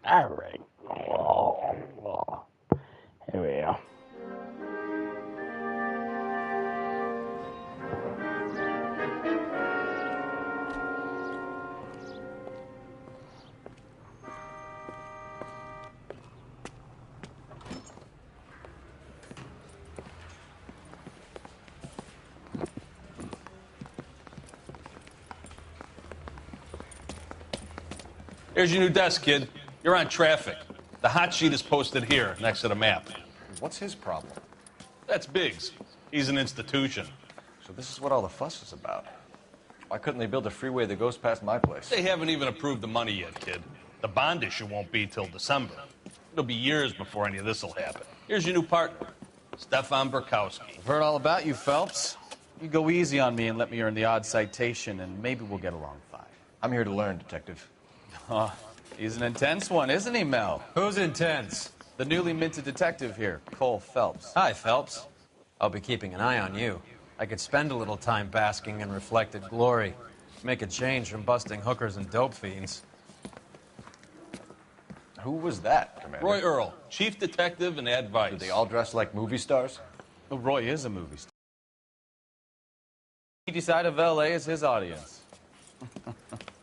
All right. Here we go. Here's your new desk, kid. You're on traffic. The hot sheet is posted here, next to the map. What's his problem? That's Biggs. He's an institution. So this is what all the fuss is about. Why couldn't they build a freeway that goes past my place? They haven't even approved the money yet, kid. The bond issue won't be till December. It'll be years before any of this will happen. Here's your new partner, Stefan Burkowski. I've heard all about you, Phelps. You go easy on me and let me earn the odd citation, and maybe we'll get along fine. I'm here to learn, Detective. He's an intense one, isn't he, Mel? Who's intense? The newly minted detective here, Cole Phelps. Hi, Phelps. I'll be keeping an eye on you. I could spend a little time basking in reflected glory. Make a change from busting hookers and dope fiends. Who was that, Commander? Roy Earl, chief detective and advice. Do they all dress like movie stars? Well, Roy is a movie star. The east side of L.A. is his audience.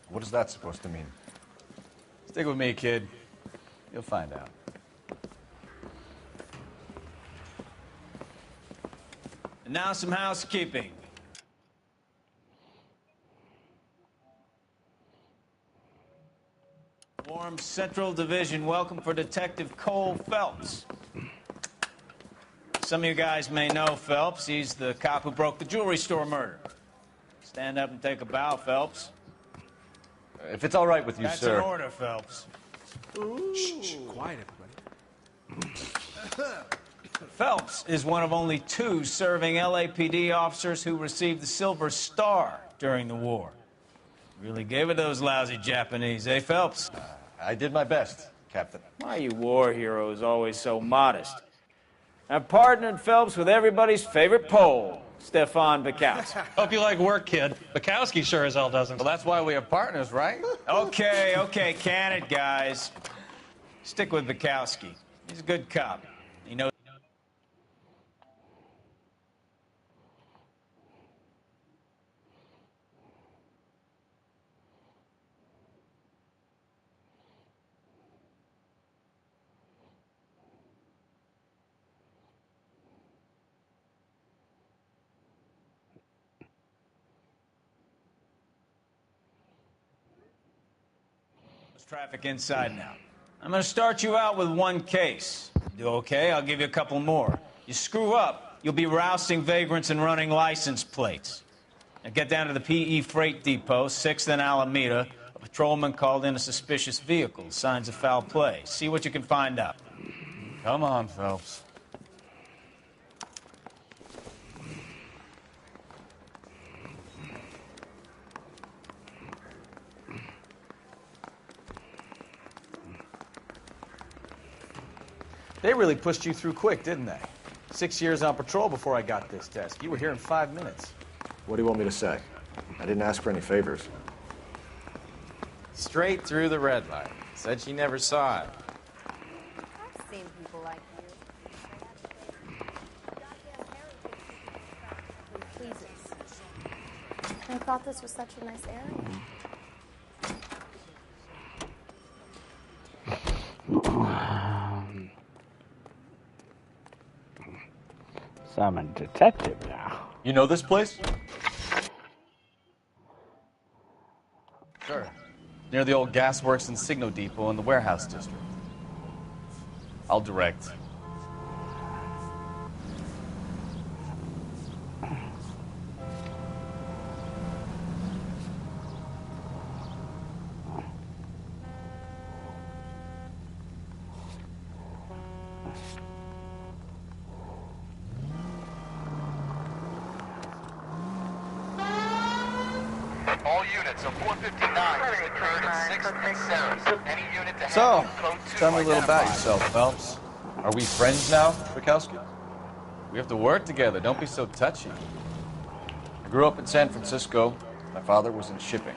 What is that supposed to mean? Stick with me, kid. You'll find out. And now some housekeeping. Warm Central Division, welcome for Detective Cole Phelps. Some of you guys may know Phelps. He's the cop who broke the jewelry store murder. Stand up and take a bow, Phelps. If it's all right with you, That's sir. an order, Phelps. Shh, quiet, everybody. Phelps is one of only 2 serving LAPD officers who received the Silver Star during the war. Really gave it those lousy Japanese, eh, Phelps? I did my best, Captain. Why are you war heroes always so modest? I've partnered Phelps with everybody's favorite Pole, Stefan Burkowski. Hope you like work, kid. Bukowski sure as hell doesn't. Well, that's why we have partners, right? Okay, can it, guys. Stick with Burkowski. He's a good cop. He knows. Traffic inside now. I'm going to start you out with one case. Do okay? I'll give you a couple more. You screw up, you'll be rousting vagrants and running license plates. Now get down to the PE Freight Depot, 6th and Alameda. A patrolman called in a suspicious vehicle. Signs of foul play. See what you can find out. Come on, Phelps. They really pushed you through quick, didn't they? 6 years on patrol before I got this desk. You were here in 5 minutes. What do you want me to say? I didn't ask for any favors. Straight through the red light. Said she never saw it. I've seen people like you. I thought this was such a nice area. So I'm a detective now. You know this place? Sure. Near the old gasworks and signal depot in the warehouse district. I'll direct. All units of 459 is occurred at 6th and Sarah's. Any unit to So, handle code 2 tell me a little about identified. yourself, Phelps. Are we friends now, Bukowski? We have to work together. Don't be so touchy. I grew up in San Francisco. My father was in shipping.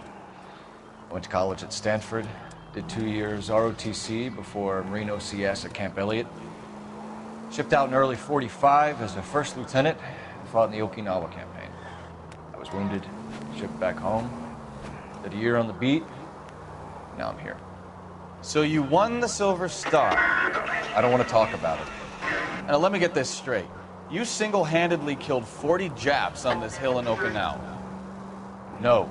I went to college at Stanford. Did 2 years ROTC before Marine OCS at Camp Elliott. Shipped out in early 45 as a first lieutenant and fought in the Okinawa campaign. I was wounded, shipped back home, did a year on the beat, now I'm here. So you won the Silver Star. I don't want to talk about it. Now let me get this straight. You single-handedly killed 40 Japs on this hill in Okinawa. No.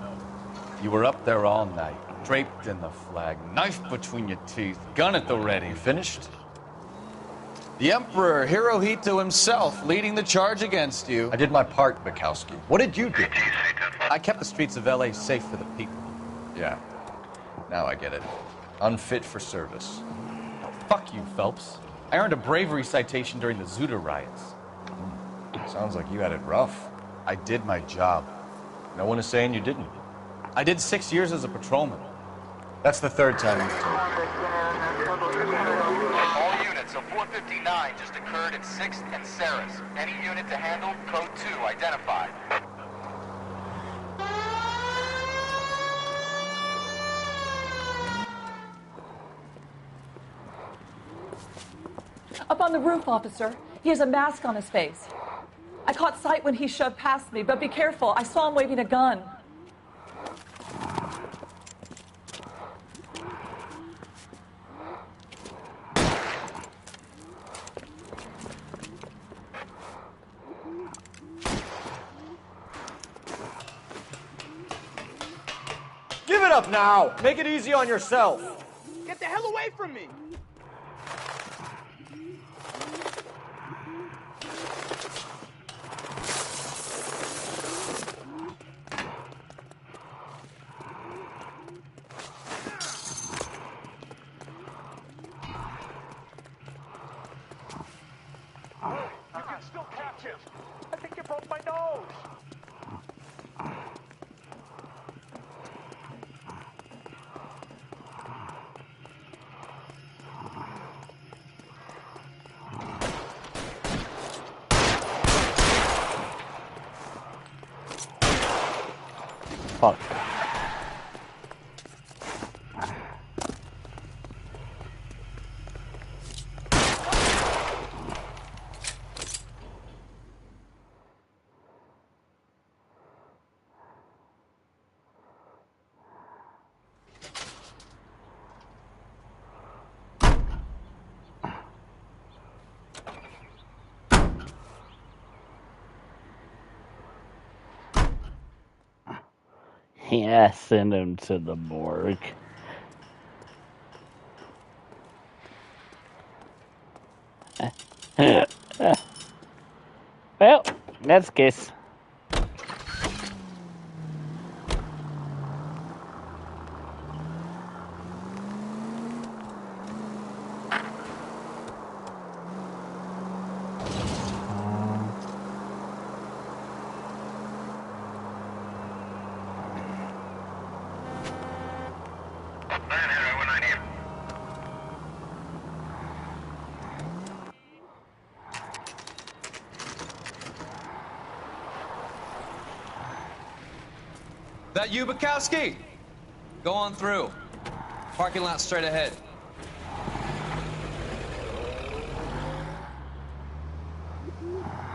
You were up there all night, draped in the flag, knife between your teeth, gun at the ready. You finished? The Emperor Hirohito himself leading the charge against you. I did my part, Bukowski. What did you do? I kept the streets of LA safe for the people. Yeah. Now I get it. Unfit for service. Fuck you, Phelps. I earned a bravery citation during the Zuda riots. Sounds like you had it rough. I did my job. No one is saying you didn't. I did 6 years as a patrolman. That's the third time you've told me. All units, a 459 just occurred at 6th and Saris. Any unit to handle, code 2 identified. Up on the roof, officer. He has a mask on his face. I caught sight when he shoved past me, but be careful. I saw him waving a gun. Give it up now! Make it easy on yourself! Get the hell away from me! You can still catch him. I think you broke my nose. Fuck. Yeah, send him to the morgue. Well, that's case. That you, Bukowski? Go on through. Parking lot straight ahead.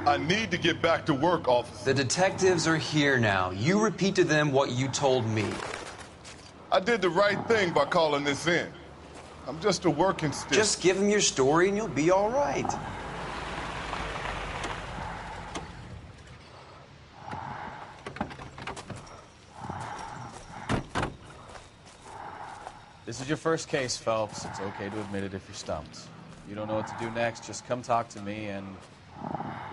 I need to get back to work, officer. The detectives are here now. You repeat to them what you told me. I did the right thing by calling this in. I'm just a working stiff. Just give them your story and you'll be all right. This is your first case, Phelps. It's okay to admit it if you're stumped. You don't know what to do next, just come talk to me and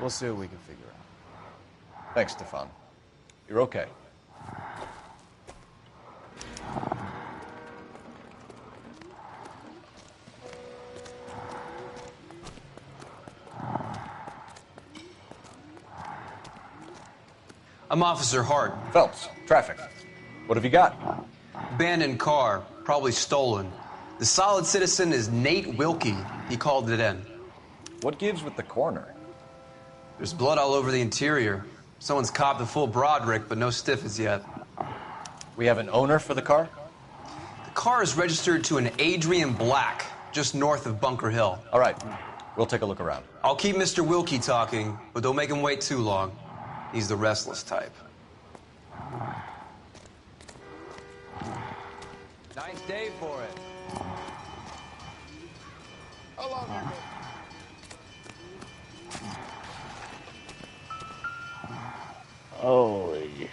we'll see what we can figure out. Thanks, Stefan. You're okay. I'm Officer Hart. Phelps, traffic. What have you got? Abandoned car, probably stolen. The solid citizen is Nate Wilkie. He called it in. What gives with the coroner? There's blood all over the interior. Someone's copped a full Broderick, but no stiff as yet. We have an owner for the car? The car is registered to an Adrian Black, just north of Bunker Hill. All right, we'll take a look around. I'll keep Mr. Wilkie talking, but don't make him wait too long. He's the restless type. Nice day for it. How long ago? Holy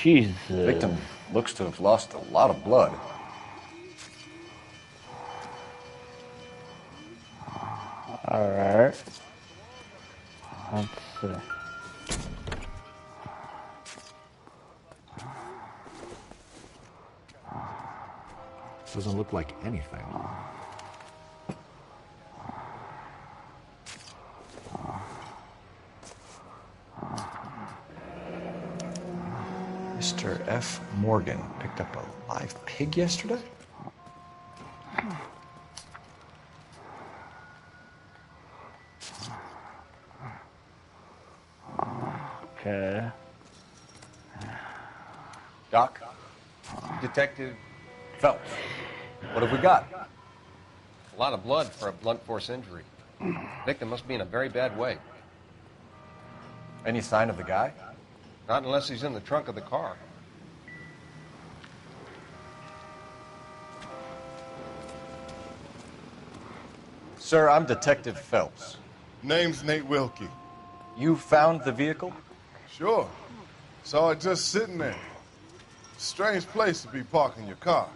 Jesus. Victim looks to have lost a lot of blood. Alright. Let's see. Doesn't look like anything. Mr. F. Morgan picked up a live pig yesterday? Okay. Doc? Detective Phelps. What have we got? a lot of blood for a blunt force injury. Victim must be in a very bad way. Any sign of the guy? Not unless he's in the trunk of the car. Sir, I'm Detective Phelps. Name's Nate Wilkie. You found the vehicle? Sure. Saw it just sitting there. Strange place to be parking your car.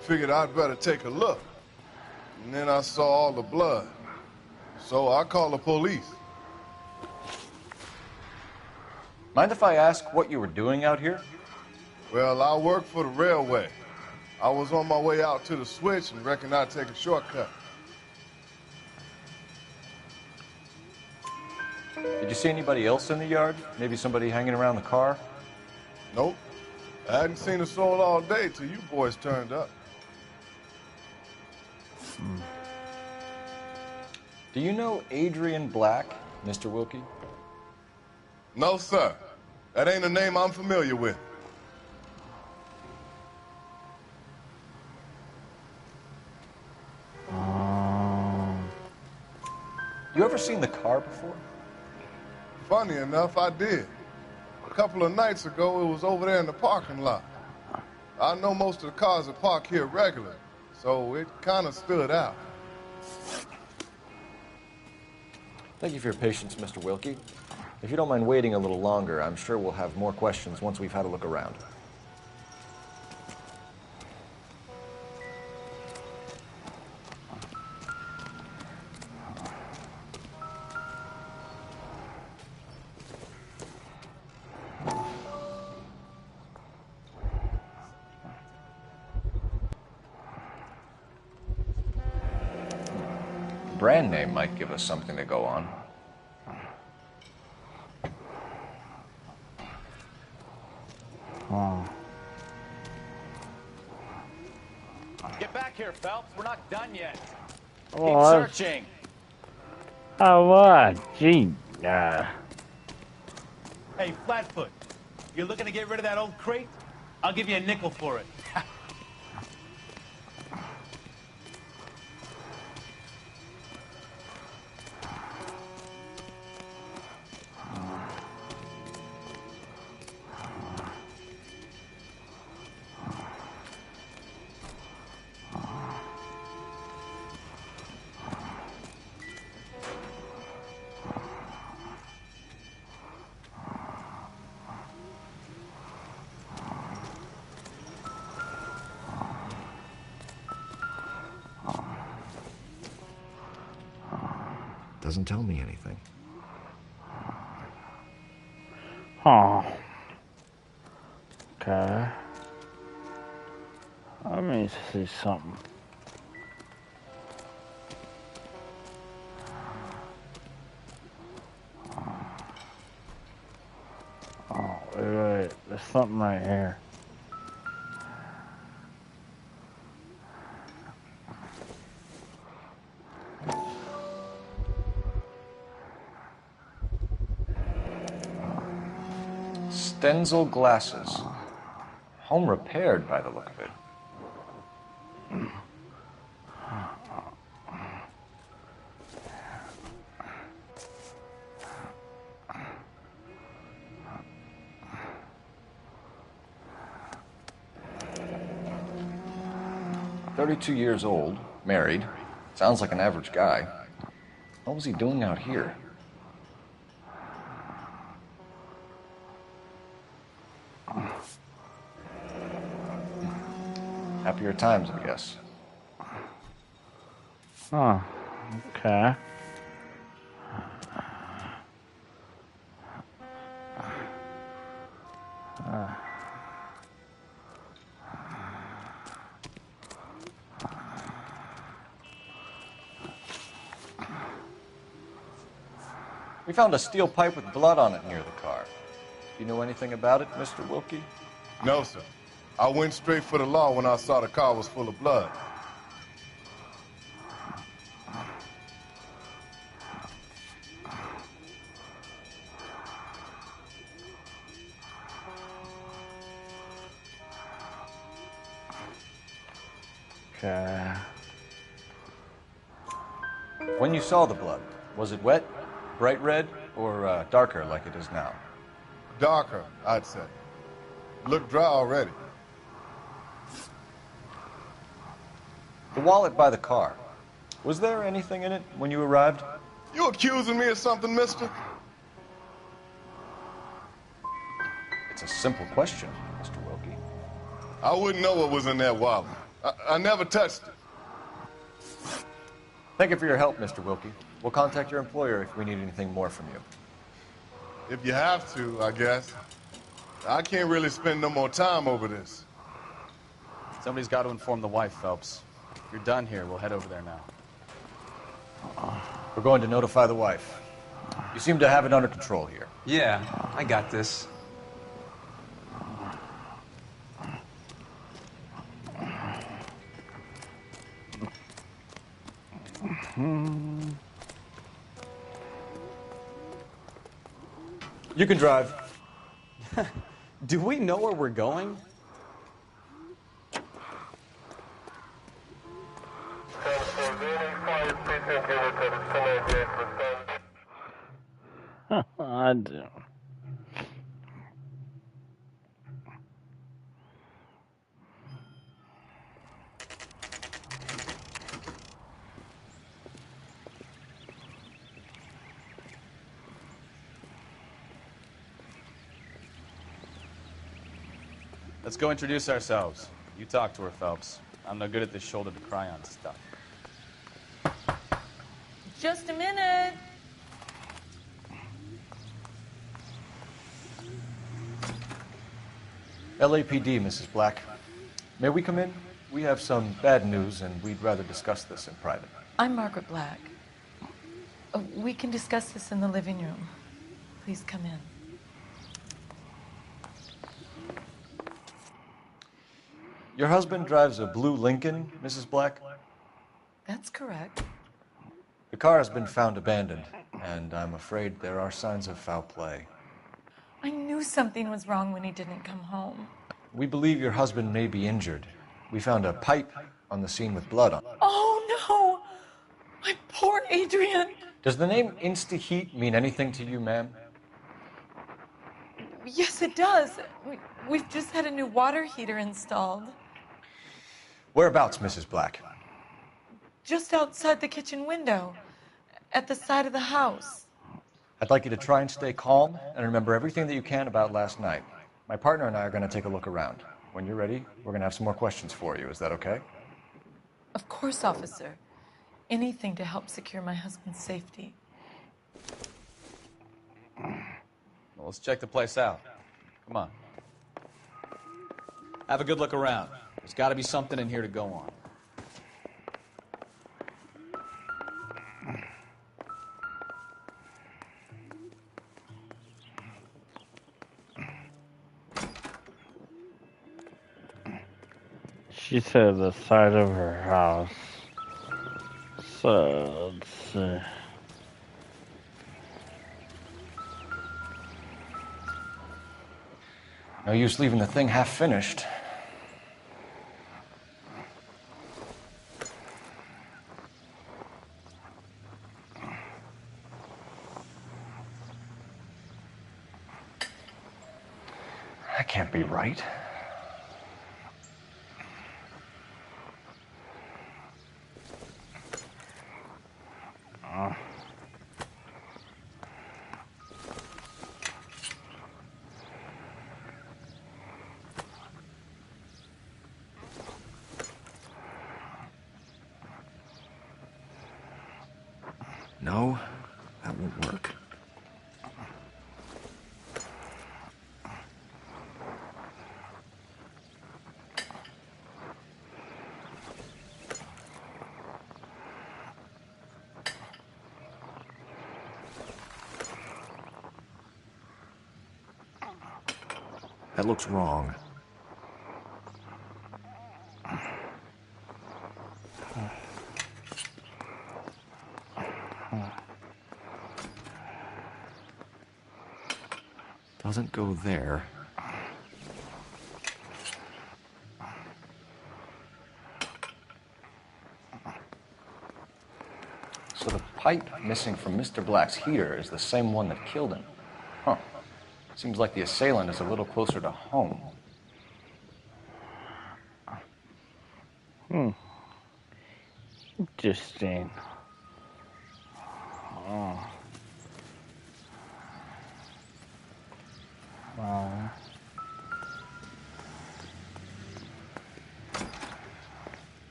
Figured I'd better take a look. And then I saw all the blood. So I called the police. Mind if I ask what you were doing out here? Well, I work for the railway. I was on my way out to the switch and reckoned I'd take a shortcut. Did you see anybody else in the yard? Maybe somebody hanging around the car? Nope. I hadn't seen a soul all day till you boys turned up. Do you know Adrian Black, Mr. Wilkie? No, sir. That ain't a name I'm familiar with. You ever seen the car before? Funny enough, I did. A couple of nights ago, it was over there in the parking lot. I know most of the cars that park here regularly, so it kind of stood out. Thank you for your patience, Mr. Wilkie. If you don't mind waiting a little longer, I'm sure we'll have more questions once we've had a look around. Brand name might give us something to go on. Get back here, Phelps. We're not done yet. Oh, Keep searching. Oh, what? Gee. Hey, Flatfoot. You're looking to get rid of that old crate? I'll give you a nickel for it. Doesn't tell me anything. Huh. Okay. Let me see something. Oh, wait. There's something right here. Stenzel glasses. Home repaired by the look of it. "32 years old, married. Sounds like an average guy. What was he doing out here?" Happier times, I guess. Oh, okay. We found a steel pipe with blood on it near the car. You know anything about it, Mr. Wilkie? No, sir. I went straight for the law when I saw the car was full of blood. Okay. When you saw the blood, was it wet, bright red, or darker like it is now? Darker, I'd say. Looked dry already. The wallet by the car. Was there anything in it when you arrived? You accusing me of something, mister? It's a simple question, Mr. Wilkie. I wouldn't know what was in that wallet. I never touched it. Thank you for your help, Mr. Wilkie. We'll contact your employer if we need anything more from you. If you have to, I guess. I can't really spend no more time over this. Somebody's got to inform the wife, Phelps. If you're done here, we'll head over there now. We're going to notify the wife. You seem to have it under control here. Yeah, I got this. You can drive. Do we know where we're going? I do. Let's go introduce ourselves. You talk to her, Phelps. I'm no good at this shoulder to cry on stuff. Just a minute. LAPD, Mrs. Black. May we come in? We have some bad news, and we'd rather discuss this in private. I'm Margaret Black. We can discuss this in the living room. Please come in. Your husband drives a blue Lincoln, Mrs. Black? That's correct. The car has been found abandoned, and I'm afraid there are signs of foul play. I knew something was wrong when he didn't come home. We believe your husband may be injured. We found a pipe on the scene with blood on it. Oh, no! My poor Adrian! Does the name Insta-Heat mean anything to you, ma'am? Yes, it does. We've just had a new water heater installed. Whereabouts, Mrs. Black? Just outside the kitchen window, at the side of the house. I'd like you to try and stay calm and remember everything that you can about last night. My partner and I are going to take a look around. When you're ready, we're going to have some more questions for you. Is that okay? Of course, officer. Anything to help secure my husband's safety. Well, let's check the place out. Come on. Have a good look around. There's got to be something in here to go on. She said the side of her house. So, let's see. No use leaving the thing half finished. That can't be right. No, that won't work. That looks wrong. Doesn't go there. So the pipe missing from Mr. Black's heater is the same one that killed him. Huh. Seems like the assailant is a little closer to home. Interesting. Oh. Wow.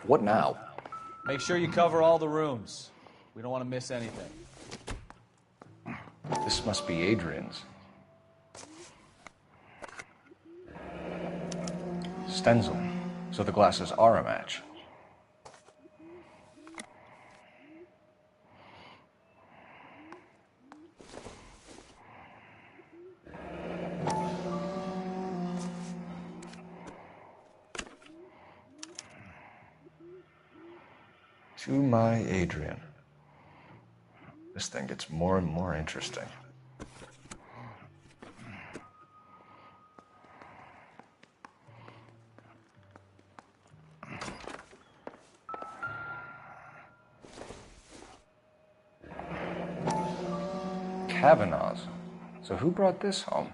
What now? Make sure you cover all the rooms. We don't want to miss anything. This must be Adrian's. Stencil. So the glasses are a match. To my Adrian. This thing gets more and more interesting. Kavanaugh's. So who brought this home?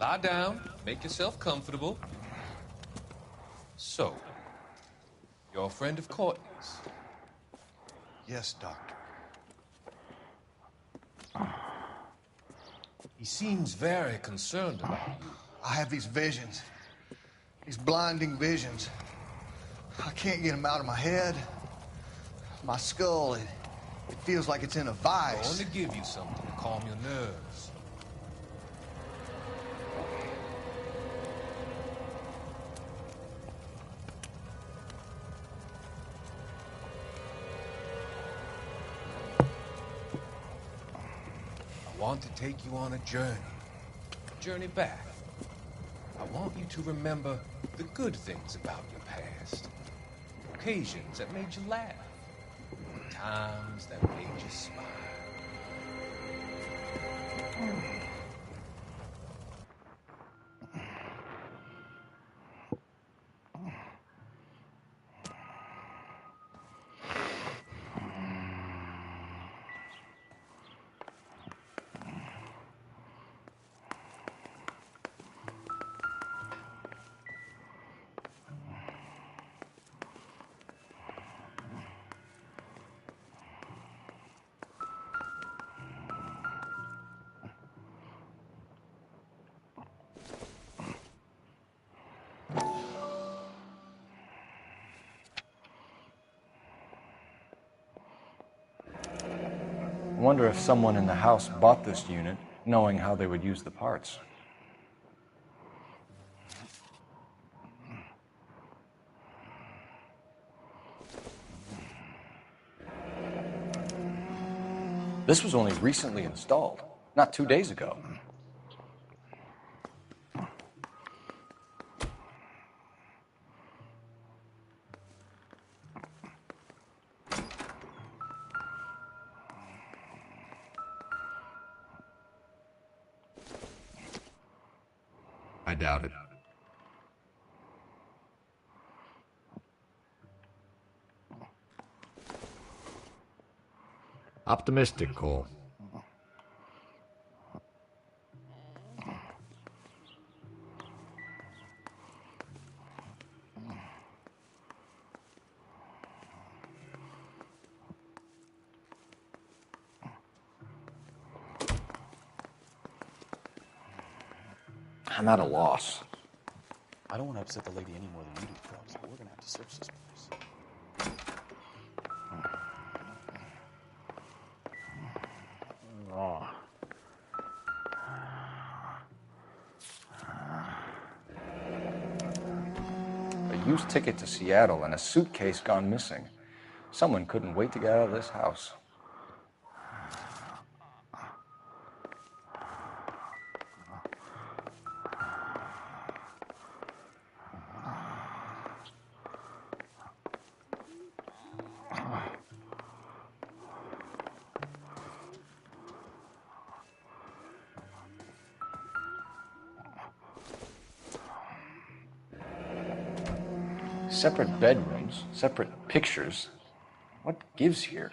Lie down, make yourself comfortable. So, you're a friend of Courtney's? Yes, Doctor. He seems very concerned about you. I have these visions. These blinding visions. I can't get them out of my head. My skull, it feels like it's in a I'm vice. going to give you something to calm your nerves. I want to take you on a journey back. I want you to remember the good things about your past. Occasions that made you laugh. Times that made you smile. wonder if someone in the house bought this unit knowing how they would use the parts. This was only recently installed, not 2 days ago. I doubt it. Optimistic, Cole. I'm at a loss. I don't want to upset the lady any more than you do, Phelps, but we're going to have to search this place. Oh. A used ticket to Seattle and a suitcase gone missing. Someone couldn't wait to get out of this house. Separate bedrooms, separate pictures. What gives here?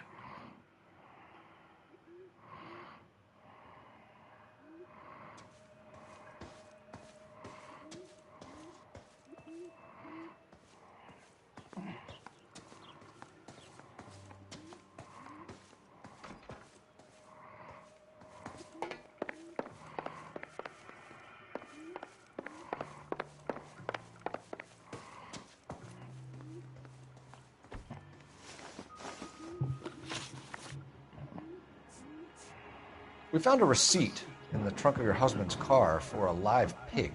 We found a receipt in the trunk of your husband's car for a live pig.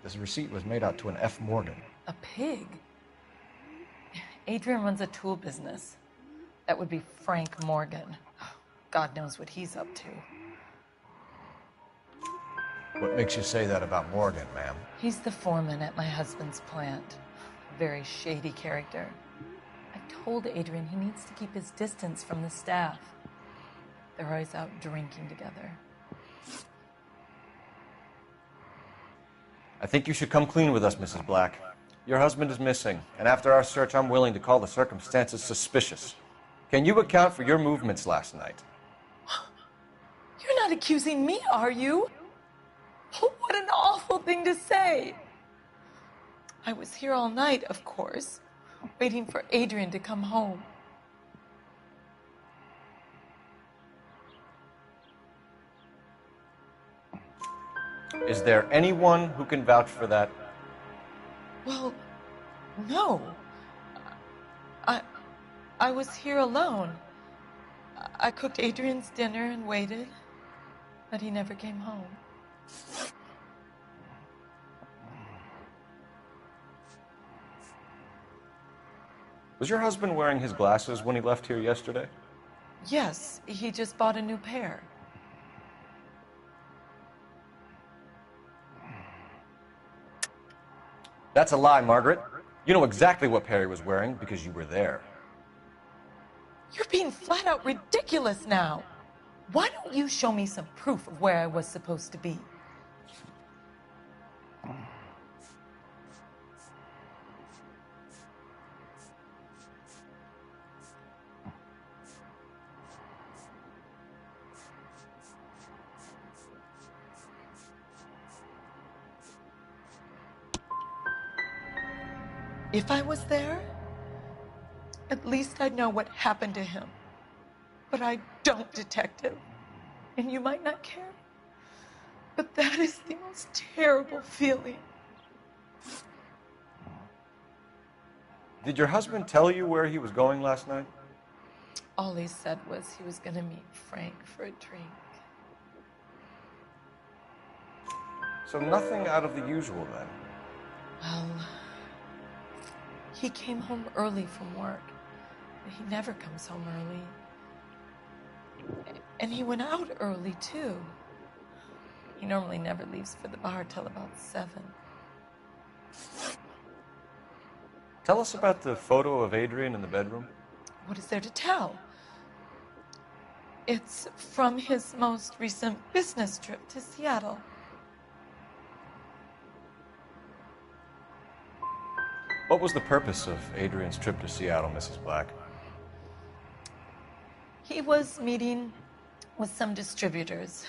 This receipt was made out to an F. Morgan. A pig? Adrian runs a tool business. That would be Frank Morgan. God knows what he's up to. What makes you say that about Morgan, ma'am? He's the foreman at my husband's plant. A very shady character. I told Adrian he needs to keep his distance from the staff. They're always out drinking together. I think you should come clean with us, Mrs. Black. Your husband is missing, and after our search, I'm willing to call the circumstances suspicious. Can you account for your movements last night? You're not accusing me, are you? What an awful thing to say. I was here all night, of course, waiting for Adrian to come home. Is there anyone who can vouch for that? Well, no. I was here alone. I cooked Adrian's dinner and waited, but he never came home. Was your husband wearing his glasses when he left here yesterday? Yes, he just bought a new pair. That's a lie, Margaret. You know exactly what Perry was wearing because you were there. You're being flat out ridiculous now. Why don't you show me some proof of where I was supposed to be? If I was there, at least I'd know what happened to him. But I don't, detective. And you might not care, but that is the most terrible feeling. Did your husband tell you where he was going last night? All he said was he was going to meet Frank for a drink. So nothing out of the usual then? Well, he came home early from work. He never comes home early. And he went out early, too. He normally never leaves for the bar till about 7. Tell us about the photo of Adrian in the bedroom. What is there to tell? It's from his most recent business trip to Seattle. What was the purpose of Adrian's trip to Seattle, Mrs. Black? He was meeting with some distributors.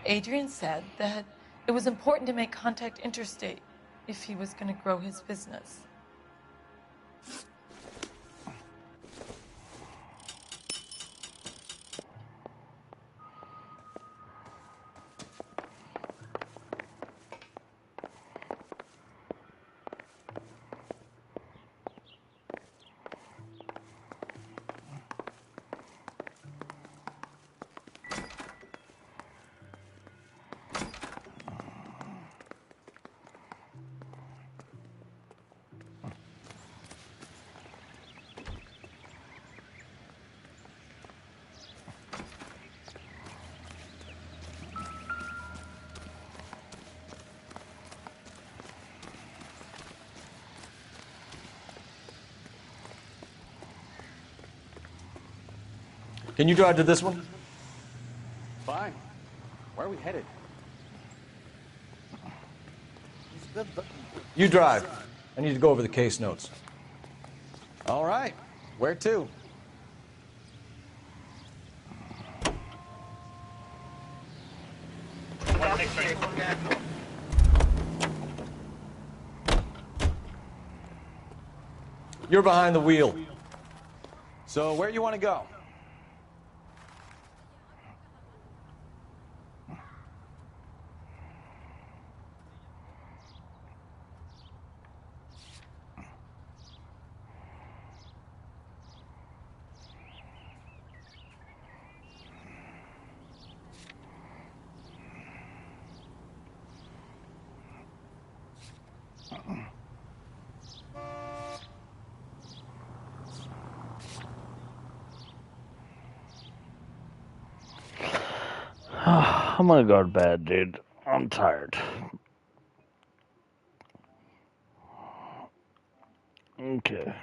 Adrian said that it was important to make contact interstate if he was going to grow his business. Can you drive to this one? Fine. Where are we headed? You drive. I need to go over the case notes. All right. Where to? You're behind the wheel. So where you want to go? I'm gonna go to bed, dude. I'm tired. Okay.